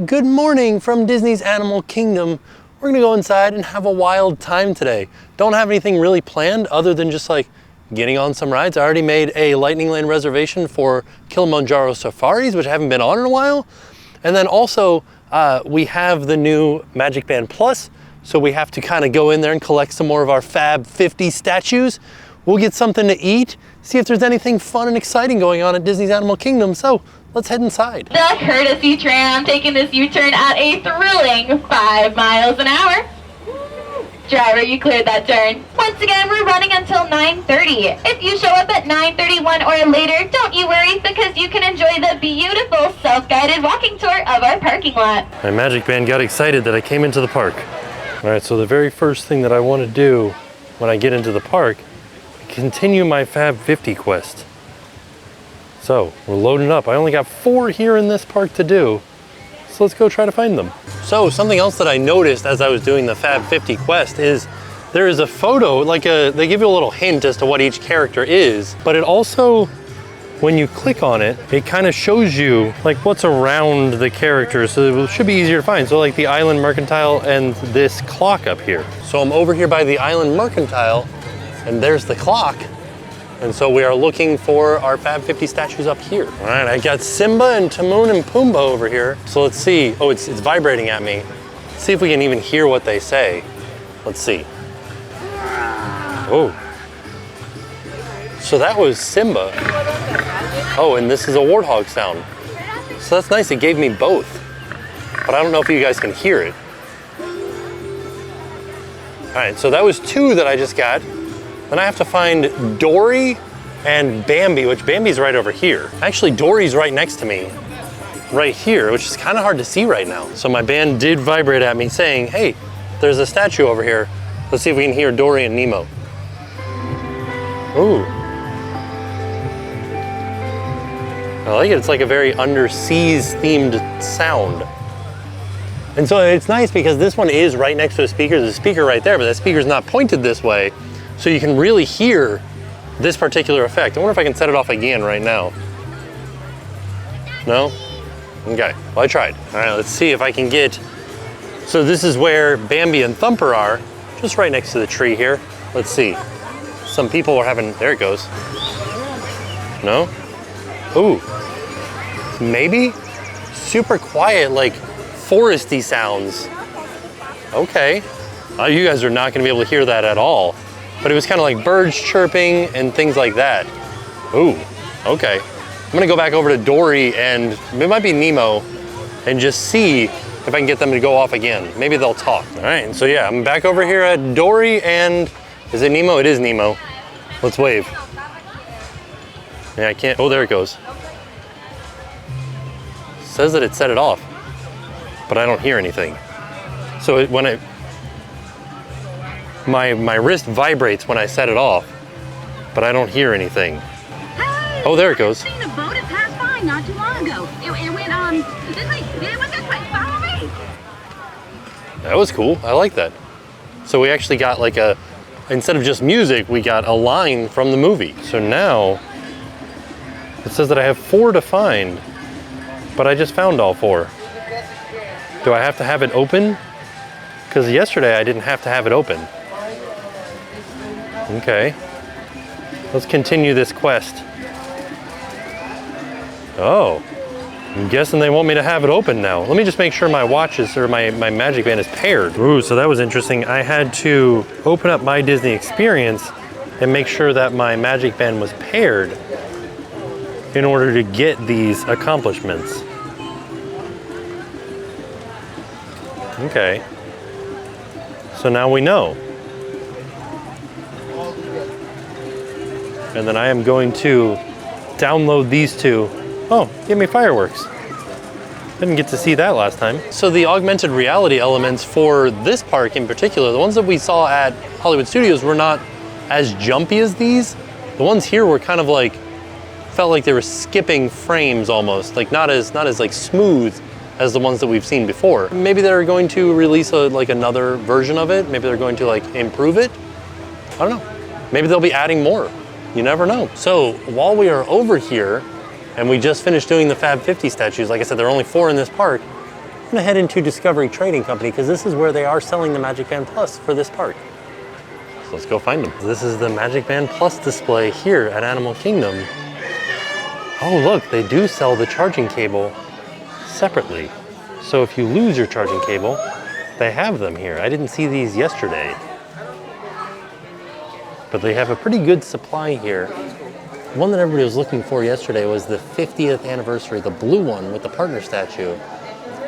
Good morning from Disney's Animal Kingdom. We're gonna go inside and have a wild time today. Don't have anything really planned other than just like getting on some rides. I already made a Lightning Lane reservation for Kilimanjaro Safaris, which I haven't been on in a while. And then also we have the new Magic Band Plus, so we have to kind of go in there and collect some more of our Fab 50 statues. We'll get something to eat, see if there's anything fun and exciting going on at Disney's Animal Kingdom. So let's head inside. The courtesy tram taking this U-turn at a thrilling 5 miles an hour. Driver, you cleared that turn. Once again, we're running until 9:30. If you show up at 9:31 or later, don't you worry, because you can enjoy the beautiful self-guided walking tour of our parking lot. My Magic Band got excited that I came into the park. All right, so the very first thing that I want to do when I get into the park, continue my Fab 50 quest. So we're loading up. I only got 4 here in this park to do. So let's go try to find them. So something else that I noticed as I was doing the Fab 50 quest is there is a photo, they give you a little hint as to what each character is, but it also, when you click on it, it kind of shows you like what's around the character, so it should be easier to find. So like the Island Mercantile and this clock up here. So I'm over here by the Island Mercantile and there's the clock. And so we are looking for our Fab 50 statues up here. All right, I got Simba and Timon and Pumbaa over here. So let's see. Oh, it's vibrating at me. Let's see if we can even hear what they say. Let's see. Oh. So that was Simba. Oh, and this is a warthog sound. So that's nice, it gave me both. But I don't know if you guys can hear it. All right, so that was 2 that I just got. Then I have to find Dory and Bambi, which Bambi's right over here. Actually, Dory's right next to me, right here, which is kind of hard to see right now. So my band did vibrate at me saying, hey, there's a statue over here. Let's see if we can hear Dory and Nemo. Ooh. I like it, it's like a very underseas themed sound. And so it's nice because this one is right next to a speaker. There's a speaker right there, but that speaker's not pointed this way. So you can really hear this particular effect. I wonder if I can set it off again right now. No? Okay, well I tried. All right, let's see if I can get, so this is where Bambi and Thumper are, just right next to the tree here. Let's see. Some people are having, there it goes. No? Ooh, maybe? Super quiet, like foresty sounds. Okay. You guys are not gonna be able to hear that at all. But it was kind of like birds chirping and things like that. Ooh, okay. I'm gonna go back over to Dory and it might be Nemo and just see if I can get them to go off again. Maybe they'll talk. All right, so yeah, I'm back over here at Dory and, is it Nemo? It is Nemo. Let's wave. Yeah, I can't, oh, there it goes. It says that it set it off, but I don't hear anything. So when I, my wrist vibrates when I set it off, but I don't hear anything. Hey, oh, there it goes. I've seen a boat that passed by not too long ago. It went this way. It went this way. Follow me. That was cool. I like that. So we actually got like a, instead of just music, we got a line from the movie. So now it says that I have 4 to find, but I just found all 4. Do I have to have it open? Because yesterday I didn't have to have it open. Okay, let's continue this quest. Oh, I'm guessing they want me to have it open now. Let me just make sure my watches or my Magic Band is paired. Ooh, so that was interesting. I had to open up my Disney experience and make sure that my Magic Band was paired in order to get these accomplishments. Okay, so now we know. And then I am going to download these 2. Oh, give me fireworks. Didn't get to see that last time. So the augmented reality elements for this park in particular, the ones that we saw at Hollywood Studios were not as jumpy as these. The ones here were kind of like, felt like they were skipping frames almost, like not as like smooth as the ones that we've seen before. Maybe they're going to release like another version of it. Maybe they're going to like improve it. I don't know. Maybe they'll be adding more. You never know. So while we are over here, and we just finished doing the Fab 50 statues, like I said, there are only 4 in this park, I'm gonna head into Discovery Trading Company because this is where they are selling the Magic Band Plus for this park. So let's go find them. This is the Magic Band Plus display here at Animal Kingdom. Oh look, they do sell the charging cable separately. So if you lose your charging cable, they have them here. I didn't see these yesterday. But they have a pretty good supply here. The one that everybody was looking for yesterday was the 50th anniversary, the blue one with the partner statue.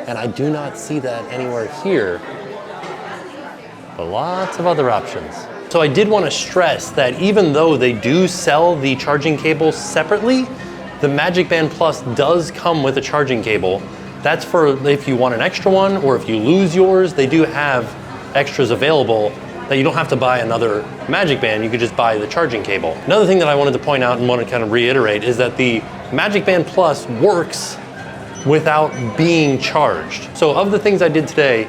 And I do not see that anywhere here. But lots of other options. So I did want to stress that even though they do sell the charging cable separately, the Magic Band Plus does come with a charging cable. That's for if you want an extra one or if you lose yours, they do have extras available that you don't have to buy another Magic Band, you could just buy the charging cable. Another thing that I wanted to point out and want to kind of reiterate is that the Magic Band Plus works without being charged. So of the things I did today,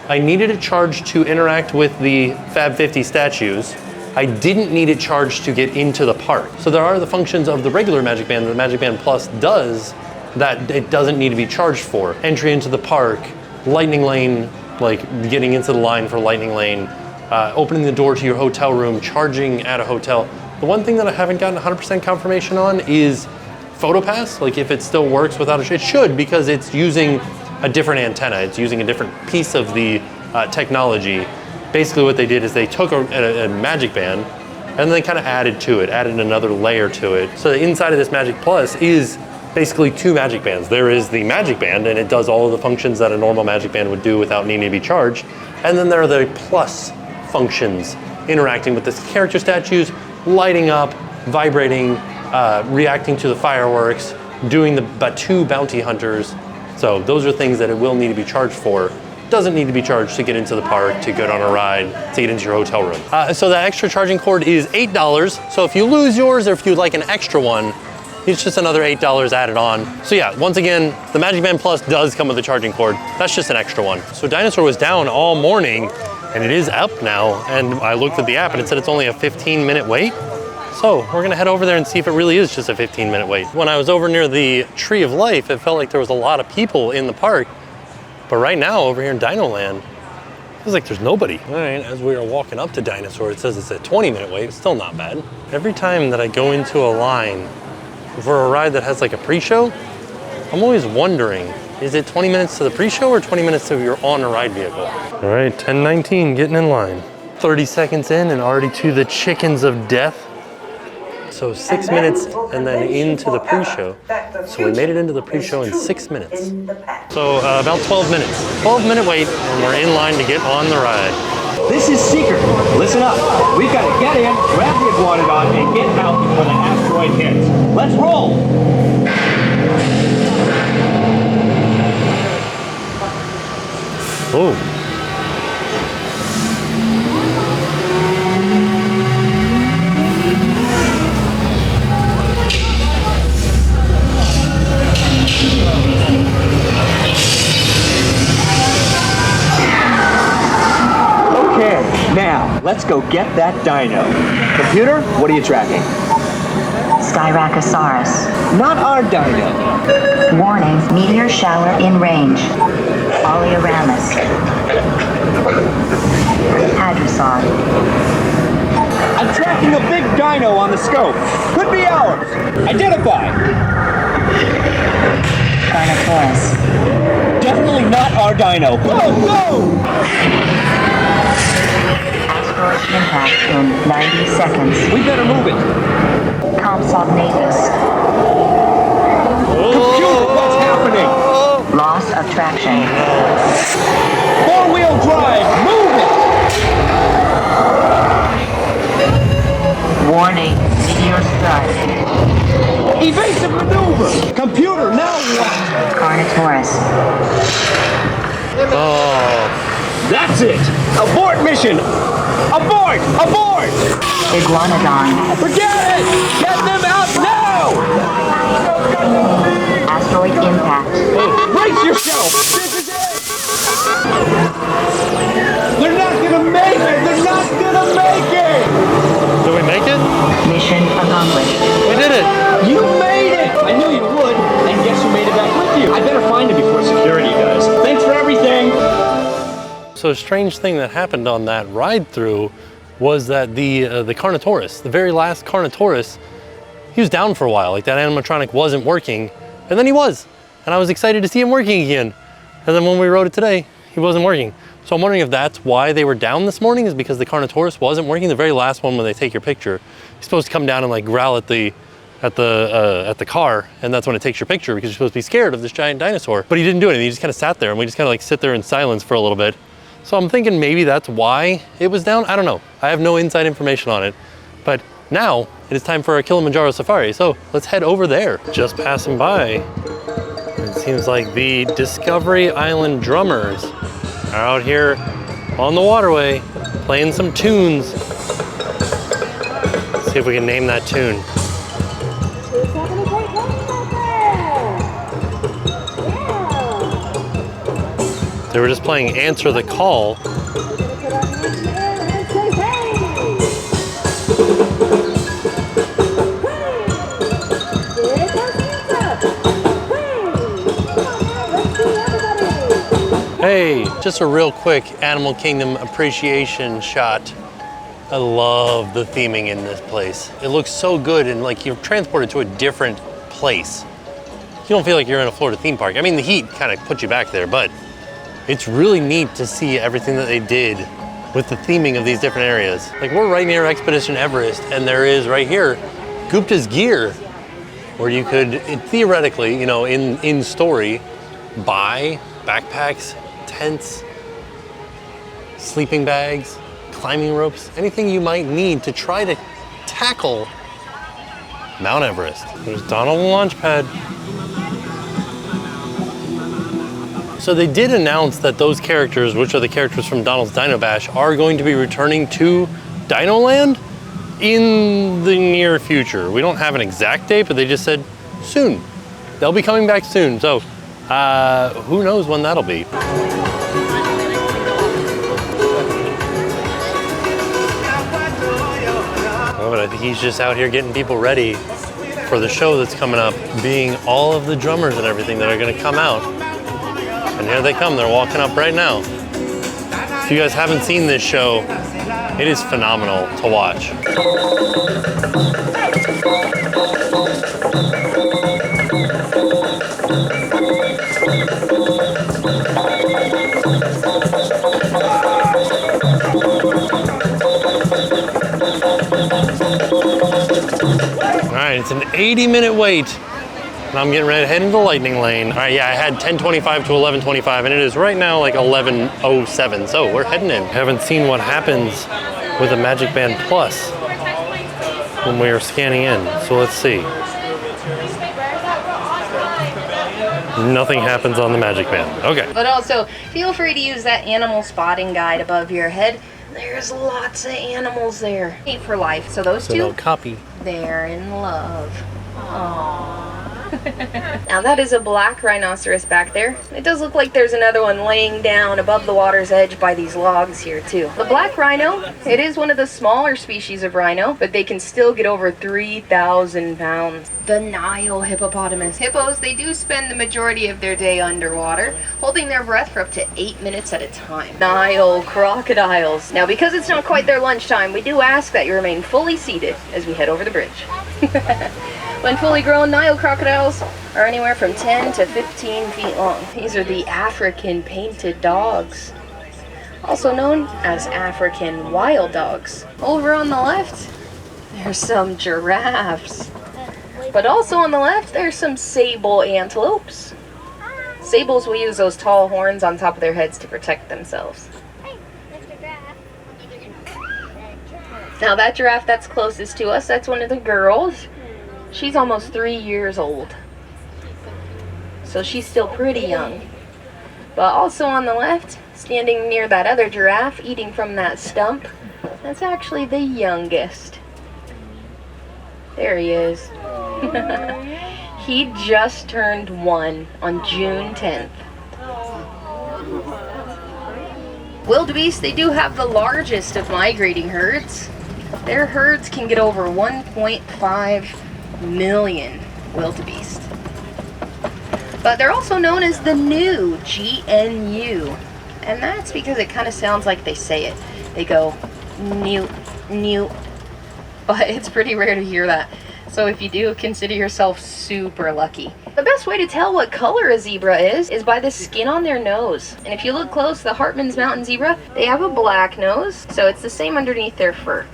I needed it charged to interact with the Fab 50 statues. I didn't need it charged to get into the park. So there are the functions of the regular Magic Band that the Magic Band Plus does that it doesn't need to be charged for. Entry into the park, Lightning Lane, like getting into the line for Lightning Lane, opening the door to your hotel room, charging at a hotel. The one thing that I haven't gotten 100% confirmation on is PhotoPass, like if it still works without it should, because it's using a different antenna. It's using a different piece of the technology. Basically what they did is they took a Magic Band and then they kind of added to it, added another layer to it. So the inside of this Magic Plus is basically two Magic Bands. There is the Magic Band and it does all of the functions that a normal Magic Band would do without needing to be charged. And then there are the Plus functions interacting with the character statues, lighting up, vibrating, reacting to the fireworks, doing the two bounty hunters. So those are things that it will need to be charged for. Doesn't need to be charged to get into the park, to go on a ride, to get into your hotel room. So that extra charging cord is $8. So if you lose yours or if you'd like an extra one, it's just another $8 added on. So yeah, once again, the Magic Band Plus does come with a charging cord. That's just an extra one. So Dinosaur was down all morning and it is up now. And I looked at the app and it said it's only a 15-minute wait. So we're gonna head over there and see if it really is just a 15-minute wait. When I was over near the Tree of Life, it felt like there was a lot of people in the park. But right now, over here in Dino Land, it feels like there's nobody. All right, as we are walking up to Dinosaur, it says it's a 20-minute wait. It's still not bad. Every time that I go into a line for a ride that has like a pre-show, I'm always wondering, is it 20 minutes to the pre-show or 20 minutes to your on-a-ride vehicle? All right, 10:19, getting in line. 30 seconds in and already to the Chickens of Death. So 6 minutes and then into the pre-show. So we made it into the pre-show in 6 minutes. So about 12 minutes. 12-minute wait and we're in line to get on the ride. This is secret. Listen up. We've got to get in, grab the iguanodon, and get out before the asteroid hits. Let's roll! Oh. Okay, now let's go get that dino. Computer, what are you tracking? Styracosaurus. Not our dino. Warning, meteor shower in range. Oleoramus. Hadrosaur. I'm tracking a big dino on the scope. Could be ours. Identify. Carnotaurus. Definitely not our dino. Go, go! Asteroid impact in 90 seconds. We better move it. Compsognathus. Computer, what's happening? Loss of traction. Four-wheel drive, move it! Warning, meteor strike. Evasive maneuver! Computer, now what? Carnotaurus. Oh. That's it! Abort mission! Abort! Abort! Iguanodon. Forget it! Get them out now! Asteroid impact. Brace yourself! This is it! They're not gonna make it! They're not gonna make it! Did we make it? Mission accomplished. We did it! You made it! I knew you would, and guess who made it back with you? I better find it before security does. Thanks for So a strange thing that happened on that ride through was that the Carnotaurus, the very last Carnotaurus, he was down for a while. Like that animatronic wasn't working, and then he was. And I was excited to see him working again. And then when we rode it today, he wasn't working. So I'm wondering if that's why they were down this morning, is because the Carnotaurus wasn't working. The very last one when they take your picture, you're supposed to come down and like growl at the car, and that's when it takes your picture because you're supposed to be scared of this giant dinosaur. But he didn't do it, and he just kind of sat there, and we just kind of like sit there in silence for a little bit. So I'm thinking maybe that's why it was down. I don't know. I have no inside information on it. But now it is time for our Kilimanjaro safari. So let's head over there. Just passing by, it seems like the Discovery Island drummers are out here on the waterway playing some tunes. Let's see if we can name that tune. They were just playing Answer the Call. Hey, just a real quick Animal Kingdom appreciation shot. I love the theming in this place. It looks so good, and like you're transported to a different place. You don't feel like you're in a Florida theme park. I mean, the heat kind of puts you back there, but it's really neat to see everything that they did with the theming of these different areas. Like we're right near Expedition Everest, and there is right here Gupta's Gear, where you could theoretically, you know, in story, buy backpacks, tents, sleeping bags, climbing ropes, anything you might need to try to tackle Mount Everest. There's Donald the launch pad. So they did announce that those characters, which are the characters from Donald's Dino Bash, are going to be returning to Dino Land in the near future. We don't have an exact date, but they just said soon. They'll be coming back soon. So who knows when that'll be. Oh, but I think he's just out here getting people ready for the show that's coming up, being all of the drummers and everything that are gonna come out. And here they come, they're walking up right now. If you guys haven't seen this show, it is phenomenal to watch. All right, it's an 80-minute wait. And I'm getting ready to head into the lightning lane. All right, yeah, I had 10:25 to 11:25, and it is right now like 11:07, so we're heading in. Haven't seen what happens with a Magic Band Plus when we are scanning in, so let's see. Nothing happens on the Magic Band. Okay. But also, feel free to use that animal spotting guide above your head. There's lots of animals there. Eight for life, so those two, no copy. They're in love. Aww. Now that is a black rhinoceros back there. It does look like there's another one laying down above the water's edge by these logs here too. The black rhino, it is one of the smaller species of rhino, but they can still get over 3,000 pounds. The Nile hippopotamus. Hippos, they do spend the majority of their day underwater, holding their breath for up to 8 minutes at a time. Nile crocodiles. Now because it's not quite their lunchtime, we do ask that you remain fully seated as we head over the bridge. When fully grown, Nile crocodiles are anywhere from 10 to 15 feet long. These are the African painted dogs, also known as African wild dogs. Over on the left, there's some giraffes. But also on the left, there's some sable antelopes. Sables will use those tall horns on top of their heads to protect themselves. Now that giraffe that's closest to us, that's one of the girls. She's almost 3 years old, so she's still pretty young. But also on the left, standing near that other giraffe, eating from that stump, that's actually the youngest. There he is. He just turned 1 on June 10th. Wildebeest, they do have the largest of migrating herds. Their herds can get over 1.5 million wildebeest. But they're also known as the new GNU. And that's because it kind of sounds like they say it. They go, newt, newt. But it's pretty rare to hear that. So if you do, consider yourself super lucky. The best way to tell what color a zebra is by the skin on their nose. And if you look close, the Hartman's Mountain Zebra, they have a black nose, so it's the same underneath their fur.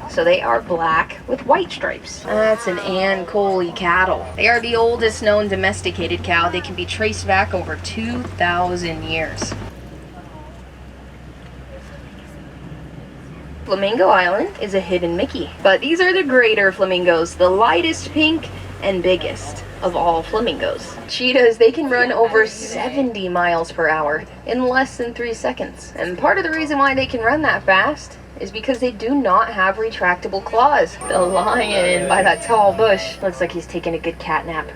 So they are black with white stripes. That's an Ann Coley cattle. They are the oldest known domesticated cow. They can be traced back over 2,000 years. Flamingo Island is a hidden Mickey, but these are the greater flamingos, the lightest pink and biggest of all flamingos. Cheetahs, they can run over 70 miles per hour in less than 3 seconds. And part of the reason why they can run that fast is because they do not have retractable claws. The lion by that tall bush looks like he's taking a good cat nap.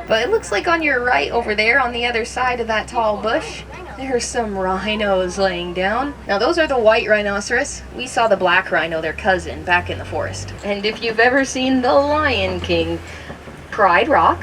But it looks like on your right over there on the other side of that tall bush, there's some rhinos laying down. Now those are the white rhinoceros. We saw the black rhino, their cousin, back in the forest. And if you've ever seen The Lion King, Pride Rock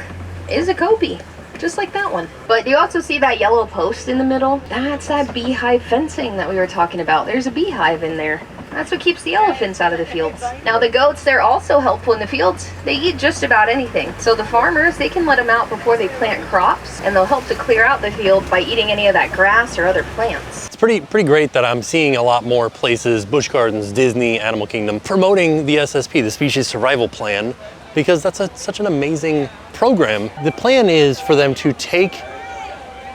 is a copy, just like that one. But you also see that yellow post in the middle? That's that beehive fencing that we were talking about. There's a beehive in there. That's what keeps the elephants out of the fields. Now the goats, they're also helpful in the fields. They eat just about anything. So the farmers, they can let them out before they plant crops, and they'll help to clear out the field by eating any of that grass or other plants. It's pretty great that I'm seeing a lot more places, Busch Gardens, Disney, Animal Kingdom, promoting the SSP, the Species Survival Plan, because that's such an amazing program. The plan is for them to take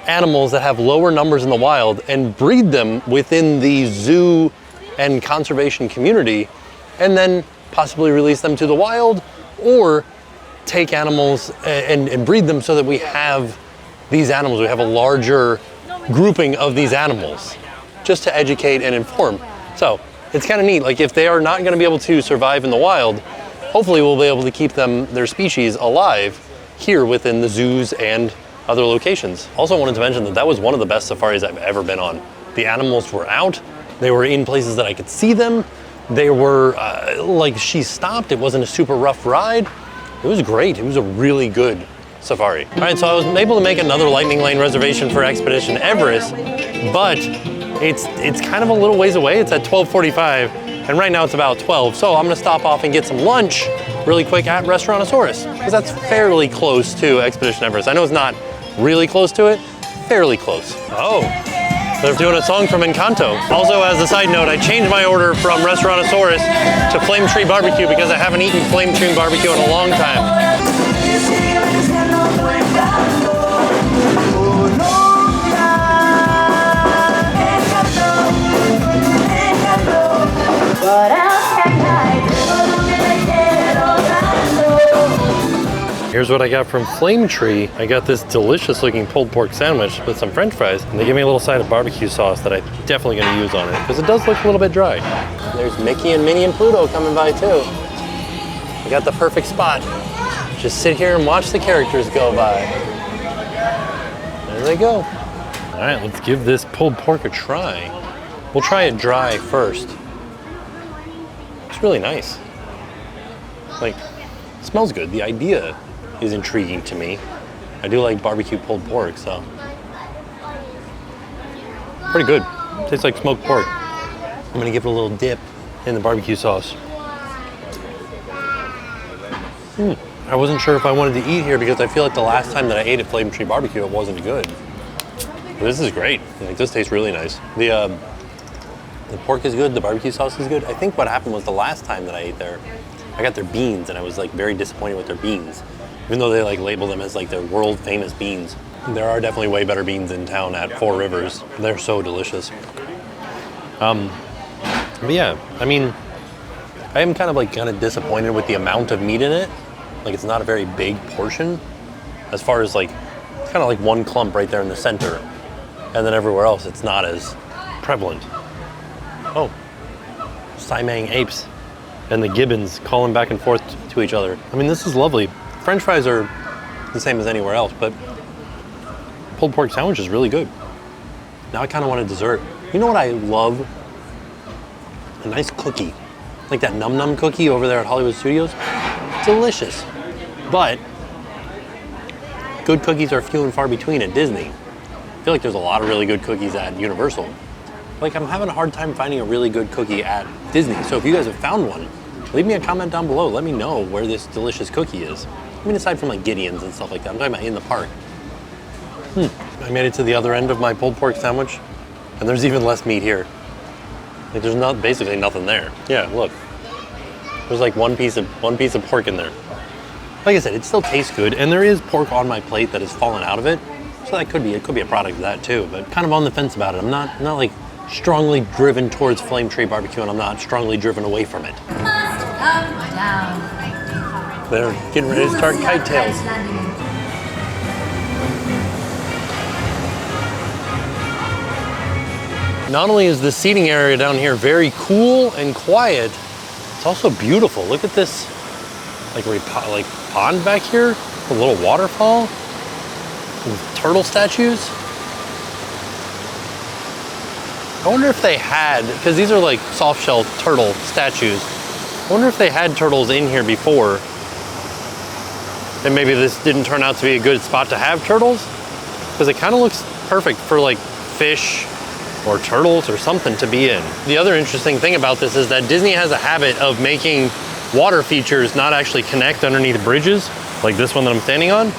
animals that have lower numbers in the wild and breed them within the zoo and conservation community, and then possibly release them to the wild, or take animals and breed them so that we have these animals, we have a larger grouping of these animals, just to educate and inform. So it's kind of neat, like if they are not going to be able to survive in the wild, hopefully we'll be able to keep their species alive here within the zoos and other locations. Also wanted to mention that was one of the best safaris I've ever been on. The animals were out, they were in places that I could see them, they were, like she stopped, it wasn't a super rough ride. It was great, it was a really good safari. All right, so I was able to make another Lightning Lane reservation for Expedition Everest, but it's kind of a little ways away. It's at 12:45, and right now it's about 12, so I'm gonna stop off and get some lunch really quick at Restaurantosaurus, because that's fairly close to Expedition Everest. I know it's not really close to it, fairly close. Oh, they're doing a song from Encanto. Also, as a side note, I changed my order from Restaurantosaurus to Flame Tree Barbecue because I haven't eaten Flame Tree Barbecue in a long time. Here's what I got from Flame Tree. I got this delicious looking pulled pork sandwich with some french fries, and they gave me a little side of barbecue sauce that I'm definitely gonna use on it, because it does look a little bit dry. There's Mickey and Minnie and Pluto coming by too. We got the perfect spot. Just sit here and watch the characters go by. There they go. All right, let's give this pulled pork a try. We'll try it dry first. It's really nice. Like, it smells good. The idea is intriguing to me. I do like barbecue pulled pork, so. Pretty good. Tastes like smoked pork. I'm gonna give it a little dip in the barbecue sauce. I wasn't sure if I wanted to eat here because I feel like the last time that I ate at Flame Tree Barbecue, it wasn't good. But this is great. Like, this tastes really nice. The pork is good, the barbecue sauce is good. I think what happened was the last time that I ate there, I got their beans and I was like very disappointed with their beans. Even though they like label them as like their world famous beans. There are definitely way better beans in town at Four Rivers. They're so delicious. But yeah, I mean, I am kind of disappointed with the amount of meat in it. Like, it's not a very big portion. As far as like, it's kind of like one clump right there in the center. And then everywhere else, it's not as prevalent. Oh, Simang apes and the gibbons calling back and forth to each other. I mean, this is lovely. French fries are the same as anywhere else, but pulled pork sandwich is really good. Now I kind of want a dessert. You know what I love? A nice cookie. Like that Num Num cookie over there at Hollywood Studios. Delicious. But good cookies are few and far between at Disney. I feel like there's a lot of really good cookies at Universal. Like, I'm having a hard time finding a really good cookie at Disney. So if you guys have found one, leave me a comment down below. Let me know where this delicious cookie is. I mean, aside from like Gideon's and stuff like that, I'm talking about in the park. I made it to the other end of my pulled pork sandwich, and there's even less meat here. Like, there's basically nothing there. Yeah, look. There's like one piece of pork in there. Like I said, it still tastes good, and there is pork on my plate that has fallen out of it. So that could be a product of that too, but kind of on the fence about it. I'm not like strongly driven towards Flame Tree Barbecue, and I'm not strongly driven away from it. They're getting ready to start kite tails. Not only is the seating area down here very cool and quiet, it's also beautiful. Look at this, like pond back here, a little waterfall, with turtle statues. I wonder if they had, because these are like soft shell turtle statues. I wonder if they had turtles in here before, and maybe this didn't turn out to be a good spot to have turtles, because it kind of looks perfect for like fish or turtles or something to be in. The other interesting thing about this is that Disney has a habit of making water features not actually connect underneath bridges, like this one that I'm standing on.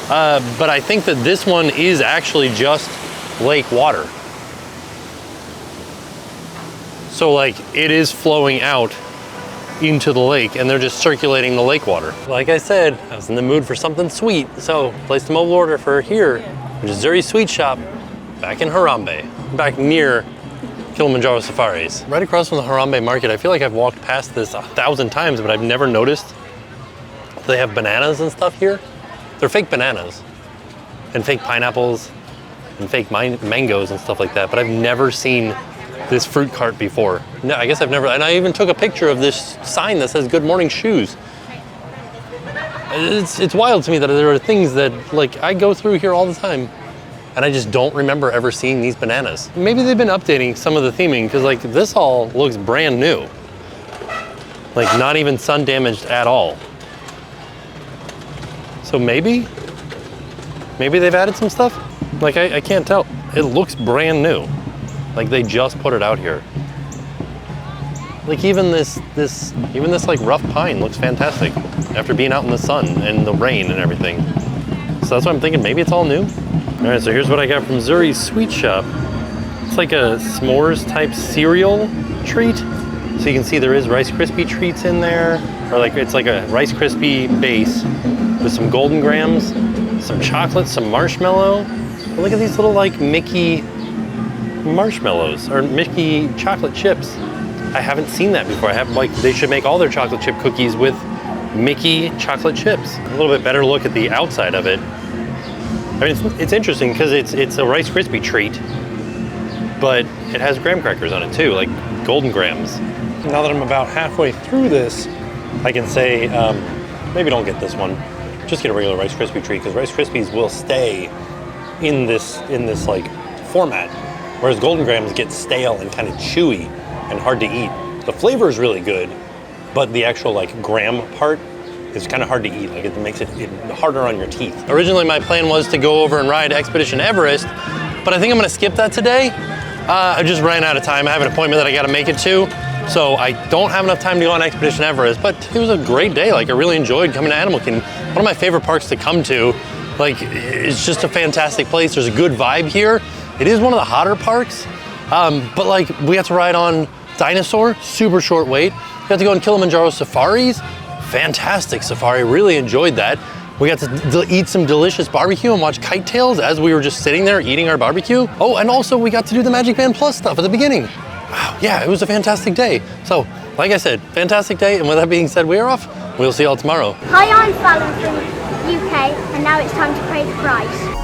But I think that this one is actually just lake water. So like it is flowing out into the lake and they're just circulating the lake water. Like I said, I was in the mood for something sweet, so placed a mobile order for here, which is Zuri's Sweet Shop, back in Harambe, back near Kilimanjaro Safaris. Right across from the Harambe Market. I feel like I've walked past this 1,000 times, but I've never noticed they have bananas and stuff here. They're fake bananas and fake pineapples and fake mangoes and stuff like that, but I've never seen this fruit cart before. No, I guess I've never, and I even took a picture of this sign that says Good Morning Shoes. It's wild to me that there are things that like I go through here all the time and I just don't remember ever seeing these bananas. Maybe they've been updating some of the theming because like this all looks brand new. Like not even sun damaged at all. So maybe they've added some stuff? Like I can't tell. It looks brand new. Like they just put it out here. Like even this like rough pine looks fantastic after being out in the sun and the rain and everything. So that's what I'm thinking, maybe it's all new. All right, so here's what I got from Zuri's Sweet Shop. It's like a s'mores type cereal treat. So you can see there is Rice Krispie treats in there, or like it's like a Rice Krispie base with some golden grams, some chocolate, some marshmallow. But look at these little like Mickey marshmallows or Mickey chocolate chips. I haven't seen that before. I have like, they should make all their chocolate chip cookies with Mickey chocolate chips. A little bit better look at the outside of it. I mean, it's interesting because it's a Rice Krispie treat, but it has graham crackers on it too, like golden grams. Now that I'm about halfway through this, I can say, maybe don't get this one. Just get a regular Rice Krispie treat because Rice Krispies will stay in this like format, whereas golden grams get stale and kind of chewy and hard to eat. The flavor is really good, but the actual like graham part is kind of hard to eat. Like it makes it harder on your teeth. Originally my plan was to go over and ride Expedition Everest, but I think I'm gonna skip that today. I just ran out of time. I have an appointment that I gotta make it to, so I don't have enough time to go on Expedition Everest, but it was a great day. Like I really enjoyed coming to Animal Kingdom. One of my favorite parks to come to. Like it's just a fantastic place. There's a good vibe here. It is one of the hotter parks, but like we got to ride on Dinosaur, super short wait. We got to go on Kilimanjaro Safaris, fantastic safari, really enjoyed that. We got to eat some delicious barbecue and watch kite tails as we were just sitting there eating our barbecue. Oh, and also we got to do the Magic Band Plus stuff at the beginning. Wow, yeah, it was a fantastic day. So, like I said, fantastic day, and with that being said, we are off. We'll see y'all tomorrow. Hi, I'm Fallon from UK, and now it's time to pay the price.